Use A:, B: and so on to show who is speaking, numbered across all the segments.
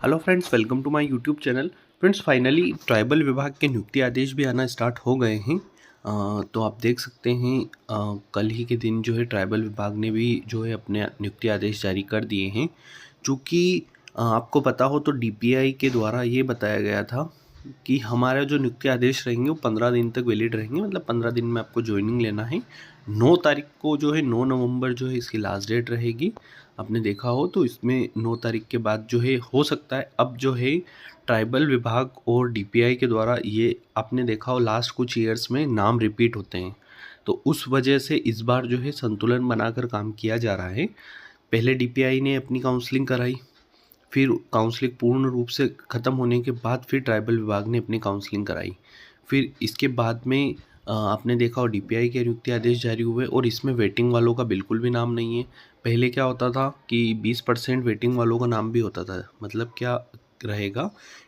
A: Hello friends, welcome to my YouTube channel. Friends, finally tribal विभाग के नियुक्ति आदेश भी आना स्टार्ट हो गए हैं। तो आप देख सकते हैं कल ही के दिन जो है ट्राइबल विभाग ने भी जो है अपने नियुक्ति आदेश जारी कर दिए हैं। चूँकि आपको पता हो तो डीपीआई के द्वारा ये बताया गया था कि हमारा जो नियुक्ति आदेश रहेंगे वो 15 दिन तक वैलिड रहेंगे, मतलब 15 दिन में आपको ज्वाइनिंग लेना है। 9 तारीख को जो है 9 नवंबर जो है इसकी लास्ट डेट रहेगी। आपने देखा हो तो इसमें 9 तारीख के बाद जो है हो सकता है अब जो है ट्राइबल विभाग और डीपीआई के द्वारा ये आपने देखा हो लास्ट कुछ ईयर्स में नाम रिपीट होते हैं, तो उस वजह से इस बार जो है संतुलन बनाकर काम किया जा रहा है। पहले डीपीआई ने अपनी काउंसलिंग कराई, फिर काउंसलिंग पूर्ण रूप से ख़त्म होने के बाद फिर ट्राइबल विभाग ने अपनी काउंसलिंग कराई। फिर इसके बाद में आपने देखा हो डीपीआई के नियुक्ति आदेश जारी हुए और इसमें वेटिंग वालों का बिल्कुल भी नाम नहीं है। पहले क्या होता था कि 20% वेटिंग वालों का नाम भी होता था। मतलब क्या रहेगा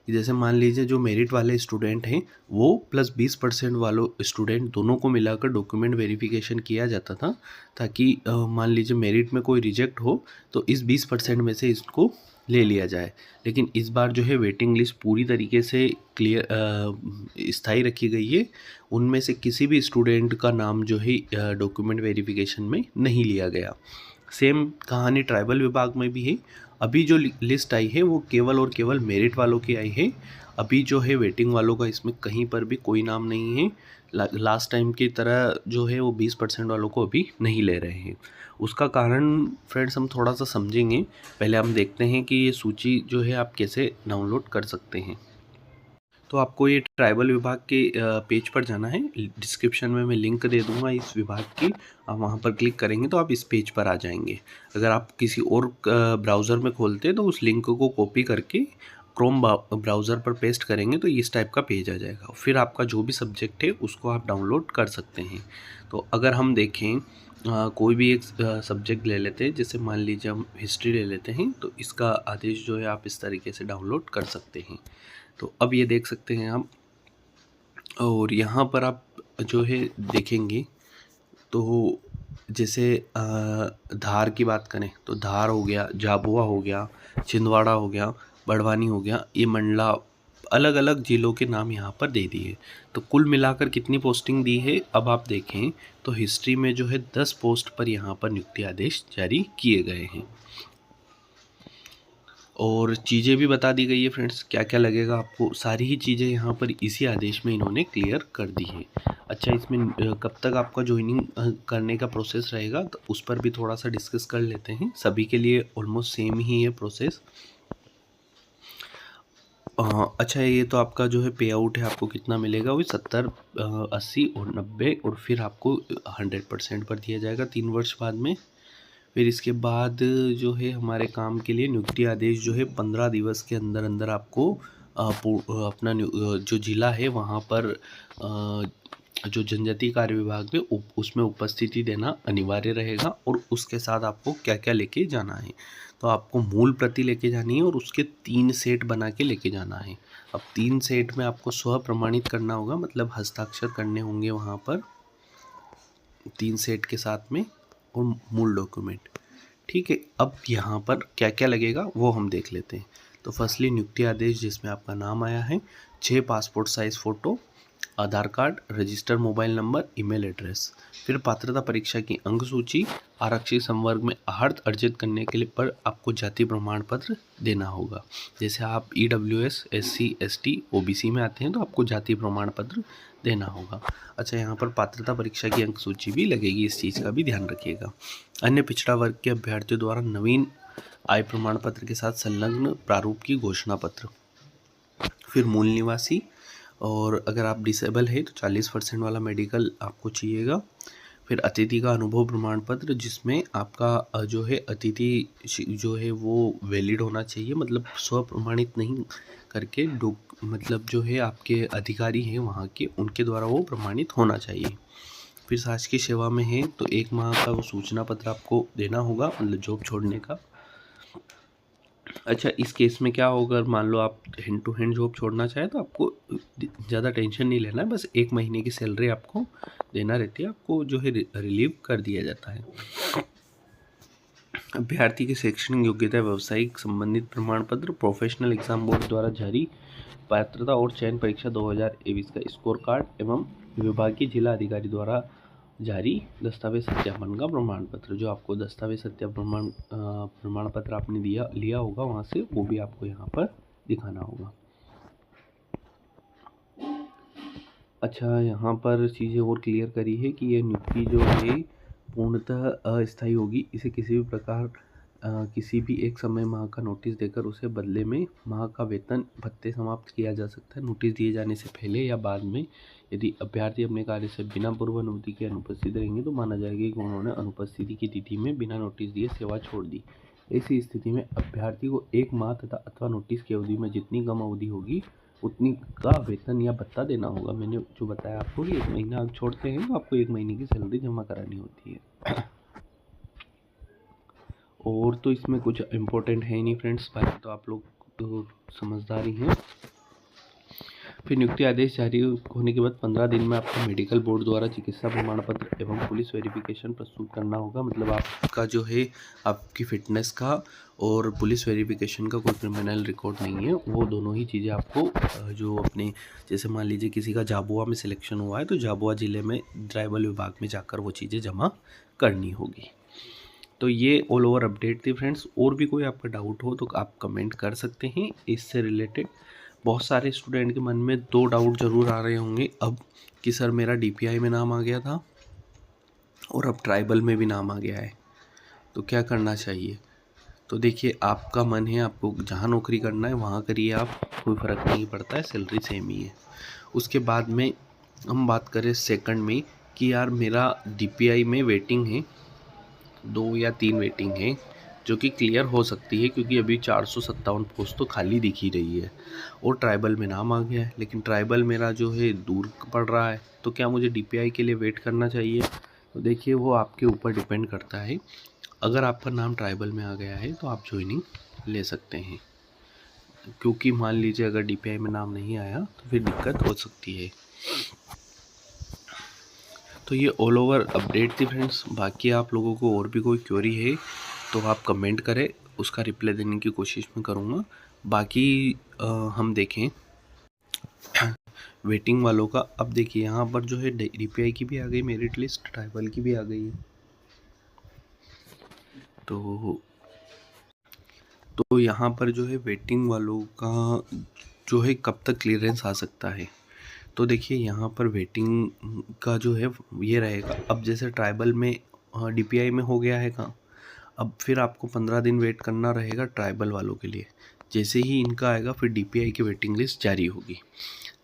A: कि जैसे मान लीजिए जो मेरिट वाले स्टूडेंट हैं वो प्लस 20% वालों स्टूडेंट दोनों को मिलाकर डॉक्यूमेंट वेरिफिकेशन किया जाता था, ताकि मान लीजिए मेरिट में कोई रिजेक्ट हो तो इस 20% में से इसको ले लिया जाए। लेकिन इस बार जो है वेटिंग लिस्ट पूरी तरीके से क्लियर स्थायी रखी गई है। उनमें से किसी भी स्टूडेंट का नाम जो है डॉक्यूमेंट वेरिफिकेशन में नहीं लिया गया। सेम कहानी ट्राइबल विभाग में भी है। अभी जो लिस्ट आई है वो केवल और केवल मेरिट वालों की आई है। अभी जो है वेटिंग वालों का इसमें कहीं पर भी कोई नाम नहीं है। लास्ट टाइम की तरह जो है वो 20% वालों को अभी नहीं ले रहे हैं। उसका कारण फ्रेंड्स हम थोड़ा सा समझेंगे। पहले हम देखते हैं कि ये सूची जो है आप कैसे डाउनलोड कर सकते हैं। तो आपको ये ट्राइबल विभाग के पेज पर जाना है। डिस्क्रिप्शन में मैं लिंक दे दूंगा इस विभाग की। आप वहाँ पर क्लिक करेंगे तो आप इस पेज पर आ जाएंगे। अगर आप किसी और ब्राउज़र में खोलते हैं तो उस लिंक को कॉपी करके क्रोम ब्राउज़र पर पेस्ट करेंगे तो इस टाइप का पेज आ जाएगा। फिर आपका जो भी सब्जेक्ट है उसको आप डाउनलोड कर सकते हैं। तो अगर हम देखें कोई भी एक सब्जेक्ट ले लेते हैं, जैसे मान लीजिए हम हिस्ट्री ले लेते हैं, तो इसका आदेश जो है आप इस तरीके से डाउनलोड कर सकते हैं। तो अब ये देख सकते हैं आप, और यहाँ पर आप जो है देखेंगे तो जैसे धार की बात करें तो धार हो गया, झाबुआ हो गया, छिंदवाड़ा हो गया, बड़वानी हो गया, ये मंडला, अलग अलग जिलों के नाम यहाँ पर दे दिए। तो कुल मिलाकर कितनी पोस्टिंग दी है अब आप देखें तो हिस्ट्री में जो है 10 पोस्ट पर यहाँ पर नियुक्ति आदेश जारी किए गए हैं। और चीज़ें भी बता दी गई है फ्रेंड्स, क्या क्या लगेगा आपको, सारी ही चीज़ें यहाँ पर इसी आदेश में इन्होंने क्लियर कर दी है। अच्छा, इसमें कब तक आपका ज्वाइनिंग करने का प्रोसेस रहेगा तो उस पर भी थोड़ा सा डिस्कस कर लेते हैं। सभी के लिए ऑलमोस्ट सेम ही है प्रोसेस। अच्छा, ये तो आपका जो है पे आउट है, आपको कितना मिलेगा वही 70, 80 और 90, और फिर आपको 100% पर दिया जाएगा 3 वर्ष बाद में। फिर इसके बाद जो है हमारे काम के लिए नियुक्ति आदेश जो है 15 दिवस के अंदर अंदर आपको अपना जो जिला है वहाँ पर जो जनजातीय कार्य विभाग में उसमें उपस्थिति देना अनिवार्य रहेगा। और उसके साथ आपको क्या क्या लेके जाना है, तो आपको मूल प्रति लेके जानी है और उसके 3 सेट बना के लेके जाना है। अब 3 सेट में आपको स्व प्रमाणित करना होगा, मतलब हस्ताक्षर करने होंगे वहाँ पर 3 सेट के साथ में, और मूल डॉक्यूमेंट। ठीक है, अब यहाँ पर क्या क्या लगेगा वो हम देख लेते हैं। तो फर्स्टली नियुक्ति आदेश जिसमें आपका नाम आया है, 6 passport size photo, Aadhaar card, register mobile number, email address. फिर पात्रता परीक्षा की अंक सूची, आरक्षित संवर्ग में अर्हत अर्जित करने के लिए पर आपको जाति प्रमाण पत्र देना होगा। जैसे आप EWS, SC, ST, OBC में आते हैं तो आपको जाति प्रमाण पत्र देना होगा। अच्छा, यहाँ पर पात्रता परीक्षा की अंक सूची भी लगेगी, इस चीज़ का भी ध्यान रखिएगा। अन्य पिछड़ा वर्ग के अभ्यर्थियों द्वारा नवीन आय प्रमाण पत्र के साथ संलग्न प्रारूप की घोषणा पत्र। फिर मूल निवासी, और अगर आप डिसेबल है तो 40% वाला मेडिकल आपको चाहिएगा। फिर अतिथि का अनुभव प्रमाण पत्र, जिसमें आपका जो है अतिथि जो है वो वैलिड होना चाहिए, मतलब स्व प्रमाणित नहीं करके मतलब जो है आपके अधिकारी हैं वहाँ के, उनके द्वारा वो प्रमाणित होना चाहिए। फिर शासकीय सेवा में है तो 1 माह का वो सूचना पत्र आपको देना होगा, मतलब जॉब छोड़ने का। अच्छा, इस केस में क्या होगा, मान लो आप हैंड टू हैंड जॉब छोड़ना चाहें तो आपको ज़्यादा टेंशन नहीं लेना है, बस 1 महीने की सैलरी आपको देना रहती है, आपको जो है रिलीव कर दिया जाता है। अभ्यर्थी की शैक्षणिक योग्यता, व्यावसायिक संबंधित प्रमाण पत्र, प्रोफेशनल एग्जाम बोर्ड द्वारा जारी पात्रता और चयन परीक्षा 2023 का स्कोर कार्ड एवं विभागीय जिला अधिकारी द्वारा जारी दस्तावेज सत्यापन का प्रमाण पत्र। जो आपको दस्तावेज सत्यापन प्रमाण पत्र आपने लिया होगा वहाँ से, वो भी आपको यहाँ पर दिखाना होगा। अच्छा, यहाँ पर चीज़ें और क्लियर करी है कि ये नियुक्ति जो है पूर्णतः अस्थायी होगी। इसे किसी भी प्रकार किसी भी एक समय माह का नोटिस देकर उसे बदले में माह का वेतन भत्ते समाप्त किया जा सकता है। नोटिस दिए जाने से पहले या बाद में यदि अभ्यर्थी अपने कार्य से बिना पूर्व अनुमति के अनुपस्थित रहेंगे तो माना जाएगा कि उन्होंने अनुपस्थिति की तिथि में बिना नोटिस दिए सेवा छोड़ दी। ऐसी स्थिति में अभ्यर्थी को 1 माह तथा अथवा नोटिस की अवधि में जितनी कम अवधि होगी उतनी का वेतन या भत्ता देना होगा। मैंने जो बताया आपको कि 1 महीना आप छोड़ते हैं तो आपको 1 महीने की सैलरी जमा करानी होती है। और तो इसमें कुछ इम्पोर्टेंट है नहीं फ्रेंड्स, बाकी तो आप लोग तो समझदार ही हैं। फिर नियुक्ति आदेश जारी होने के बाद 15 दिन में आपको मेडिकल बोर्ड द्वारा चिकित्सा प्रमाण पत्र एवं पुलिस वेरिफिकेशन प्रस्तुत करना होगा। मतलब आपका जो है आपकी फिटनेस का और पुलिस वेरिफिकेशन का कोई क्रिमिनल रिकॉर्ड नहीं है, वो दोनों ही चीज़ें आपको जो अपने जैसे मान लीजिए किसी का झाबुआ में सिलेक्शन हुआ है तो झाबुआ ज़िले में ट्राइबल विभाग में जाकर वो चीज़ें जमा करनी होगी। तो ये ऑल ओवर अपडेट थी फ्रेंड्स। और भी कोई आपका डाउट हो तो आप कमेंट कर सकते हैं इससे रिलेटेड। बहुत सारे स्टूडेंट के मन में 2 डाउट ज़रूर आ रहे होंगे अब कि सर मेरा DPI में नाम आ गया था और अब ट्राइबल में भी नाम आ गया है, तो क्या करना चाहिए। तो देखिए, आपका मन है, आपको जहाँ नौकरी करना है वहाँ करिए आप, कोई फ़र्क नहीं पड़ता है, सैलरी सेम ही है। उसके बाद में हम बात करें सेकंड में कि यार मेरा DPI में वेटिंग है, 2 या 3 वेटिंग है जो कि क्लियर हो सकती है क्योंकि अभी 457 पोस्ट तो खाली दिख ही रही है और ट्राइबल में नाम आ गया है, लेकिन ट्राइबल मेरा जो है दूर पड़ रहा है, तो क्या मुझे DPI के लिए वेट करना चाहिए। तो देखिए, वो आपके ऊपर डिपेंड करता है। अगर आपका नाम ट्राइबल में आ गया है तो आप ज्वाइनिंग ले सकते हैं, क्योंकि मान लीजिए अगर DPI में नाम नहीं आया तो फिर दिक्कत हो सकती है। तो ये ऑल ओवर अपडेट थी फ्रेंड्स। बाकी आप लोगों को और भी कोई क्वेरी है तो आप कमेंट करें, उसका रिप्लाई देने की कोशिश मैं करूँगा। बाकी हम देखें वेटिंग वालों का। अब देखिए यहाँ पर जो है DPI की भी आ गई मेरिट लिस्ट, ट्राइबल की भी आ गई है। तो यहाँ पर जो है वेटिंग वालों का जो है कब तक क्लियरेंस आ सकता है। तो देखिए यहाँ पर वेटिंग का जो है ये रहेगा। अब जैसे ट्राइबल में DPI में हो गया है काम, अब फिर आपको 15 दिन वेट करना रहेगा ट्राइबल वालों के लिए। जैसे ही इनका आएगा फिर DPI की वेटिंग लिस्ट जारी होगी।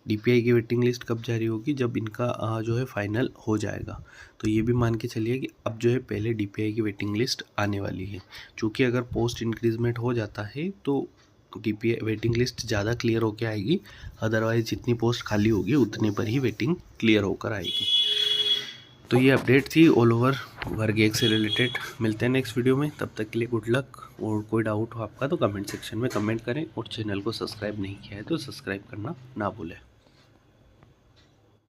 A: DPI की वेटिंग लिस्ट कब जारी होगी, जब इनका जो है फाइनल हो जाएगा। तो ये भी मान के चलिए कि अब जो है पहले DPI की वेटिंग लिस्ट आने वाली है। चूँकि अगर पोस्ट इंक्रीजमेंट हो जाता है तो DPI वेटिंग लिस्ट ज़्यादा क्लियर होकर आएगी, अदरवाइज़ जितनी पोस्ट खाली होगी उतने पर ही वेटिंग क्लियर होकर आएगी। तो ये अपडेट थी ऑल ओवर वर्ग 1 से रिलेटेड। मिलते हैं नेक्स्ट वीडियो में, तब तक के लिए गुड लक। और कोई डाउट हो आपका तो कमेंट सेक्शन में कमेंट करें और चैनल को सब्सक्राइब नहीं किया है तो सब्सक्राइब करना ना भूलें।